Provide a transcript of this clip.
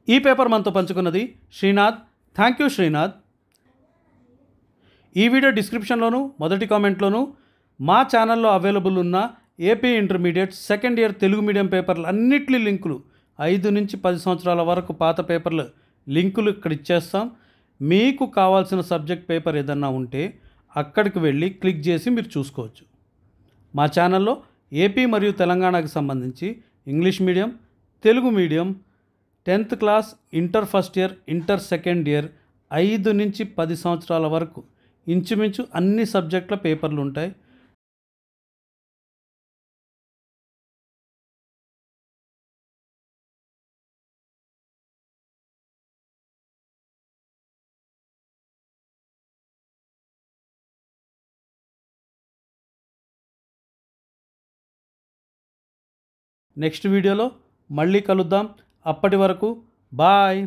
ఈ పేపర్ మనతో పంచుకున్నది శ్రీనాథ్. Thank you Srinath. ఈ వీడియో డిస్క్రిప్షన్లోను మొదటి కామెంట్లోను మా ఛానల్లో అవైలబుల్ ఉన్న AP intermediate second year Telugu medium పేపర్లు అన్నిటి లింకులు 5 నుంచి 10 సంవత్సరాల వరకు పాత పేపర్లు లింకులు ఇక్కడ ఇచ్చేస్తాం. మీకు కావాల్సిన సబ్జెక్ట్ పేపర్ ఏదన్నా ఉంటే అక్కడికి వెళ్ళి క్లిక్ చేసి మీరు చూసుకోవచ్చు. మా ఛానల్లో ఏపీ మరియు తెలంగాణకు సంబంధించి English medium, Telugu medium, 10th class, inter first year, inter second year 5 నుంచి 10 సంవత్సరాల వరకు ఇంచుమించు అన్ని సబ్జెక్టుల పేపర్లు ఉంటాయి. నెక్స్ట్ వీడియోలో మళ్ళీ కలుద్దాం. అప్పటి వరకు బాయ్.